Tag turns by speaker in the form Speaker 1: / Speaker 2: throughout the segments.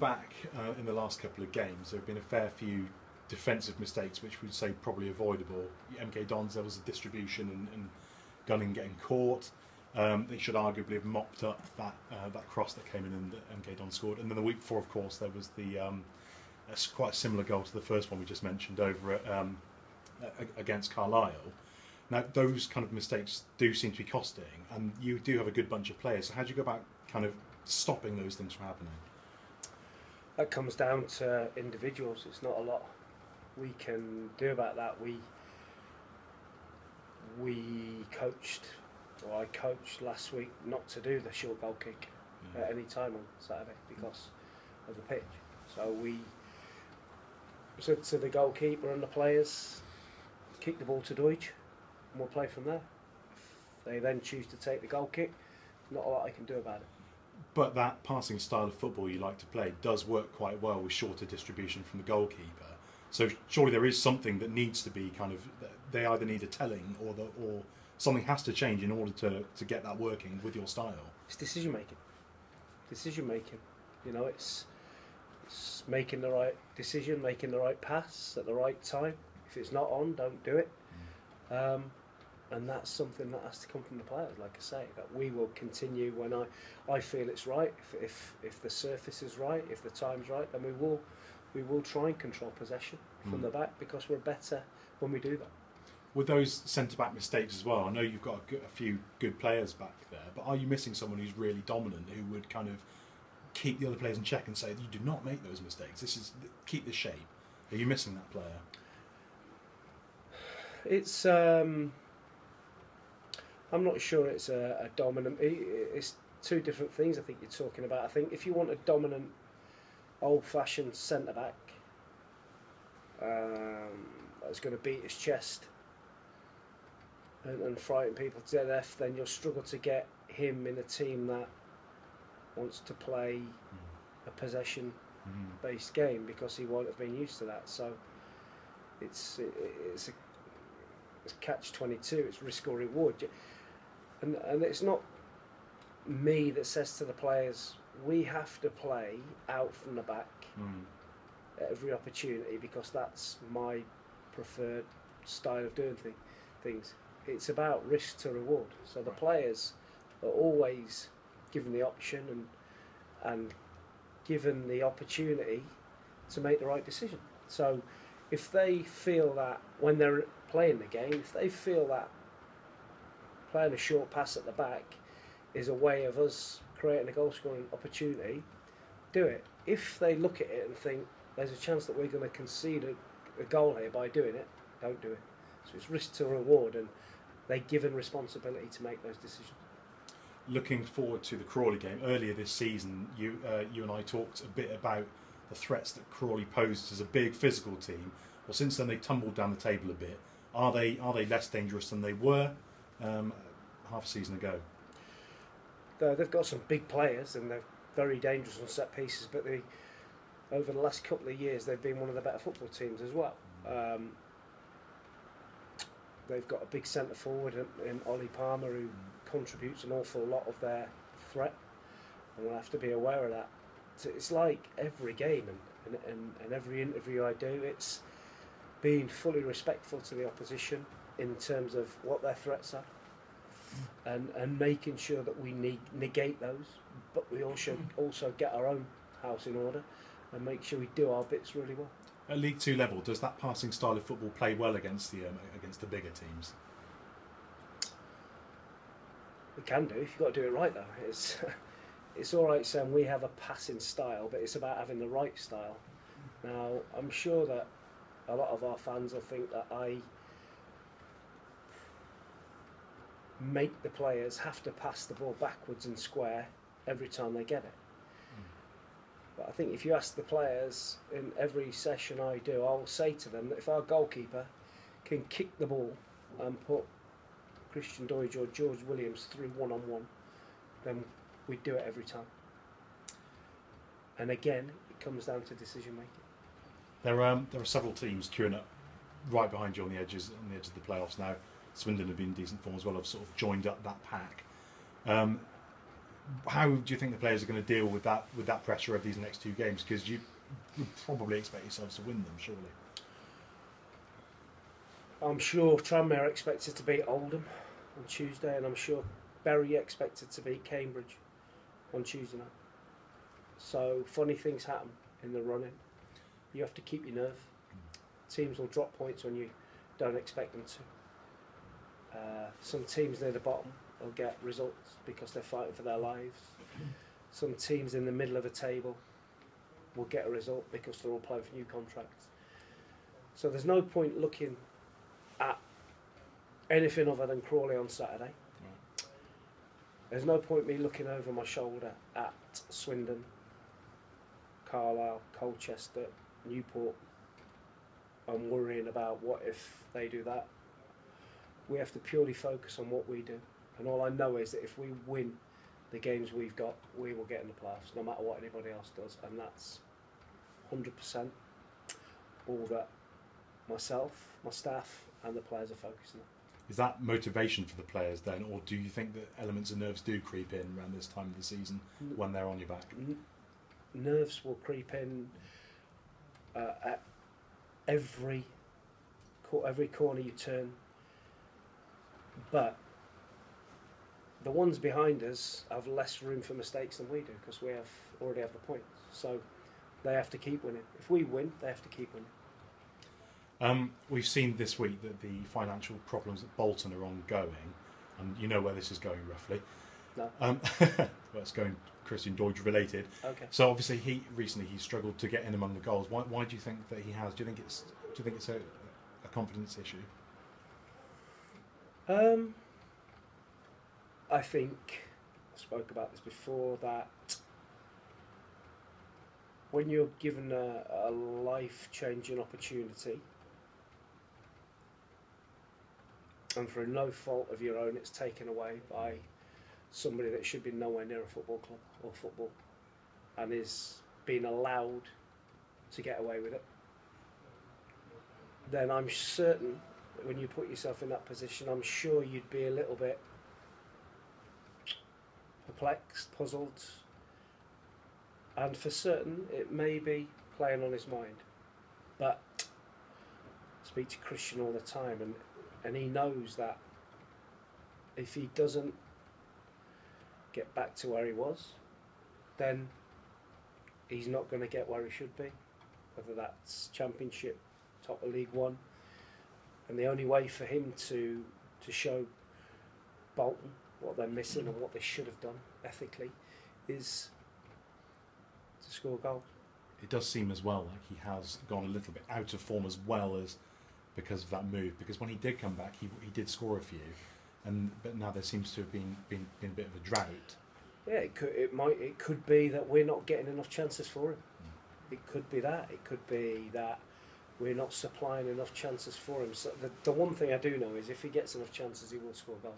Speaker 1: back in the last couple of games, there have been a fair few defensive mistakes, which we'd say probably avoidable. MK Dons, there was a distribution and Gunning getting caught. They should arguably have mopped up that cross that came in and MK Dons scored. And then the week before, of course, there was the quite a similar goal to the first one we just mentioned over at, against Carlisle. Now, those kind of mistakes do seem to be costing, and you do have a good bunch of players. So how do you go about kind of stopping those things from happening?
Speaker 2: That comes down to individuals. It's not a lot we can do about that. We coached, or I coached last week, not to do the short goal kick at any time on Saturday because of the pitch. So we said to the goalkeeper and the players, kick the ball to Deutsch and we'll play from there. If they then choose to take the goal kick, not a lot I can do about it.
Speaker 1: But that passing style of football you like to play does work quite well with shorter distribution from the goalkeeper. So surely there is something that needs to be kind of, they either need a telling or something has to change in order to get that working with your style.
Speaker 2: It's decision making. Decision making. You know, it's making the right decision, making the right pass at the right time. If it's not on, don't do it. And that's something that has to come from the players, like I say, that we will continue when I feel it's right. If the surface is right, if the time's right, then we will try and control possession from the back, because we're better when we do that.
Speaker 1: With those centre-back mistakes as well, I know you've got a few good players back there, but are you missing someone who's really dominant, who would kind of keep the other players in check and say, you do not make those mistakes, keep the shape? Are you missing that player?
Speaker 2: It's I'm not sure it's a dominant. It's two different things I think you're talking about. I think if you want a dominant, old-fashioned centre-back that's going to beat his chest and frighten people to death, then you'll struggle to get him in a team that wants to play a possession-based game, because he won't have been used to that. So it's catch-22. It's risk or reward, and it's not me that says to the players, we have to play out from the back at every opportunity, because that's my preferred style of doing things. It's about risk to reward. So the players are always given the option and given the opportunity to make the right decision. So if they feel that when they're playing the game, if they feel that playing a short pass at the back is a way of us creating a goal scoring opportunity, do it. If they look at it and think there's a chance that we're going to concede a goal here by doing it, don't do it. So it's risk to reward, and they're given responsibility to make those decisions.
Speaker 1: Looking forward to the Crawley game, earlier this season you and I talked a bit about the threats that Crawley posed as a big physical team. Well, since then they've tumbled down the table a bit. Are they less dangerous than they were half a season ago?
Speaker 2: They've got some big players and they're very dangerous on set pieces, but over the last couple of years they've been one of the better football teams as well. They've got a big centre forward in Ollie Palmer, who contributes an awful lot of their threat, and we'll have to be aware of that. It's like every game and every interview I do, it's being fully respectful to the opposition in terms of what their threats are, and making sure that we negate those, but we also get our own house in order and make sure we do our bits really well.
Speaker 1: At League Two level, does that passing style of football play well against the bigger teams?
Speaker 2: It can do, if you've got to do it right though. It's all right saying we have a passing style, but it's about having the right style. Now, I'm sure that a lot of our fans will think that I make the players have to pass the ball backwards and square every time they get it. But I think if you ask the players in every session I do, I'll say to them that if our goalkeeper can kick the ball and put Christian Deutsch or George Williams through one-on-one, then we do it every time. And again, it comes down to decision making.
Speaker 1: There are several teams queuing up right behind you on the edges of the playoffs now. Swindon have been in decent form as well. Have sort of joined up that pack. how do you think the players are going to deal with that pressure of these next 2 games? Because you would probably expect yourselves to win them, surely.
Speaker 2: I'm sure Tranmere expected to beat Oldham on Tuesday, and I'm sure Bury expected to beat Cambridge on Tuesday night. So funny things happen in the running. You have to keep your nerve. Teams will drop points when you don't expect them to. Some teams near the bottom will get results because they're fighting for their lives. Some teams in the middle of a table will get a result because they're all playing for new contracts. So there's no point looking at anything other than Crawley on Saturday. Right. There's no point me looking over my shoulder at Swindon, Carlisle, Colchester, Newport, and worrying about what if they do that. We have to purely focus on what we do. And all I know is that if we win the games we've got, we will get in the playoffs, no matter what anybody else does. And that's 100% all that myself, my staff, and the players are focusing on.
Speaker 1: Is that motivation for the players then, or do you think that elements of nerves do creep in around this time of the season when they're on your back?
Speaker 2: Nerves will creep in at every corner you turn, but the ones behind us have less room for mistakes than we do because we already have the points. So they have to keep winning. If we win, they have to keep winning.
Speaker 1: We've seen this week that the financial problems at Bolton are ongoing, and you know where this is going roughly.
Speaker 2: No.
Speaker 1: Well, it's going Christian Deutsch related.
Speaker 2: Okay.
Speaker 1: So obviously he struggled to get in among the goals. Why do you think that he has? Do you think it's a confidence issue?
Speaker 2: I think I spoke about this before, that when you're given a life-changing opportunity, and for no fault of your own, it's taken away by somebody that should be nowhere near a football club or football, and is being allowed to get away with it, then I'm certain that when you put yourself in that position, I'm sure you'd be a little bit perplexed, puzzled, and for certain it may be playing on his mind. But I speak to Christian all the time, and he knows that if he doesn't get back to where he was, then he's not going to get where he should be, whether that's Championship, top of League One. And the only way for him to show Bolton what they're missing and what they should have done ethically is to score goals.
Speaker 1: It does seem as well like he has gone a little bit out of form as well as because of that move. Because when he did come back, he did score a few, but now there seems to have been a bit of a drought.
Speaker 2: Yeah, it could be that we're not getting enough chances for him. It could be that. It could be that we're not supplying enough chances for him. So the one thing I do know is if he gets enough chances, he will score goals.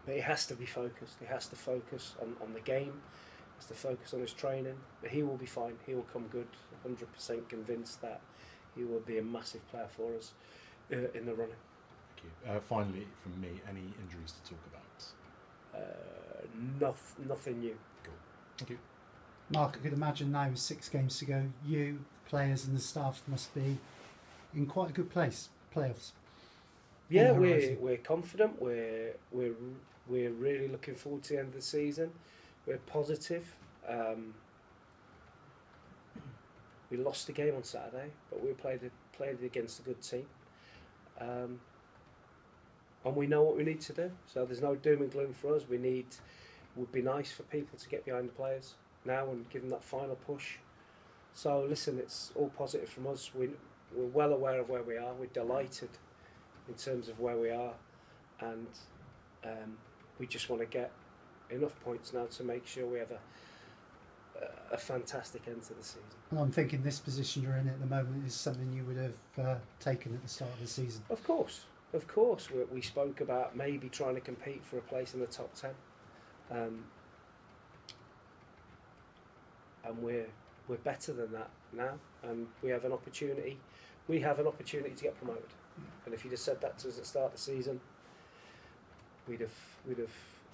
Speaker 2: But he has to be focused. He has to focus on the game. He has to focus on his training. But he will be fine. He will come good. 100% convinced that he will be a massive player for us in the running.
Speaker 1: Thank you. Finally, from me, any injuries to talk about?
Speaker 2: Nothing new.
Speaker 1: Cool. Thank you.
Speaker 3: Mark, I could imagine now with 6 games to go, you, players and the staff must be in quite a good place, playoffs.
Speaker 2: Yeah, we're confident. We're really looking forward to the end of the season. We're positive. We lost the game on Saturday, but we played it against a good team. And we know what we need to do. So there's no doom and gloom for us. It would be nice for people to get behind the players now and give them that final push. So listen, it's all positive from us. We're well aware of where we are. We're delighted in terms of where we are, and we just want to get enough points now to make sure we have a fantastic end to the season.
Speaker 3: And I'm thinking this position you're in at the moment is something you would have taken at the start of the season.
Speaker 2: Of course. We spoke about maybe trying to compete for a place in the top 10. And we're better than that now, and we have an opportunity to get promoted. And if you'd have said that to us at the start of the season, we'd have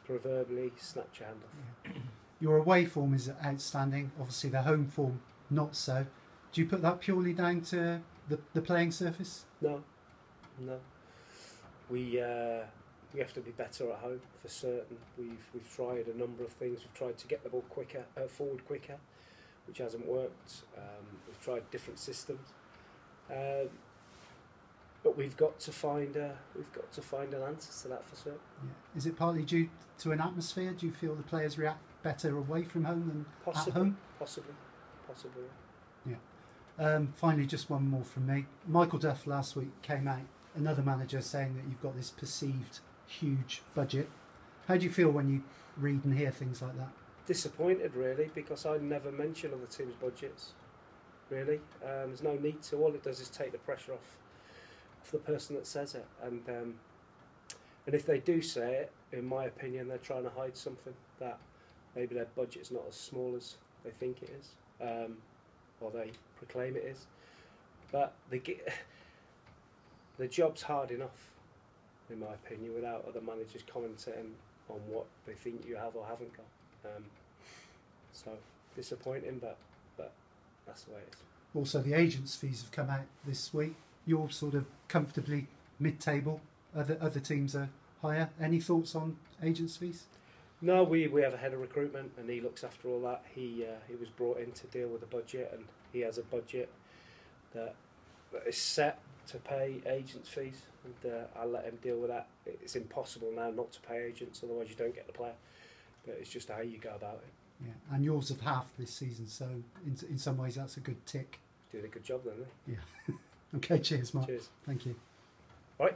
Speaker 2: proverbially snapped your hand off.
Speaker 3: Yeah. Your away form is outstanding. Obviously, the home form not so. Do you put that purely down to the playing surface?
Speaker 2: No. We have to be better at home for certain. We've tried a number of things. We've tried to get the ball forward quicker, which hasn't worked. We've tried different systems, but we've got to find an answer to that for certain.
Speaker 3: Yeah. Is it partly due to an atmosphere? Do you feel the players react better away from home than
Speaker 2: Possibly,
Speaker 3: at home?
Speaker 2: Possibly.
Speaker 3: Yeah. Finally, just one more from me. Michael Duff last week came out, another manager, saying that you've got this perceived huge budget. How do you feel when you read and hear things like that?
Speaker 2: Disappointed, really, because I never mention other teams' budgets. Really, there's no need to. All it does is take the pressure off the person that says it, and if they do say it, in my opinion, they're trying to hide something, that maybe their budget's not as small as they think it is, or they proclaim it is. But the job's hard enough, in my opinion, without other managers commenting on what they think you have or haven't got. So disappointing, but that's the way it is.
Speaker 3: Also, the agents' fees have come out this week. You're sort of comfortably mid-table. Other teams are higher. Any thoughts on agents' fees?
Speaker 2: No, we have a head of recruitment, and he looks after all that. He was brought in to deal with the budget, and he has a budget that is set to pay agents' fees, and I'll let him deal with that. It's impossible now not to pay agents, otherwise you don't get the player. But it's just how you go about it.
Speaker 3: Yeah, and yours have halved this season, so in some ways that's a good tick.
Speaker 2: Doing a good job then, eh?
Speaker 3: Yeah. Okay, cheers, Mark.
Speaker 2: Cheers.
Speaker 3: Thank you.
Speaker 2: Right.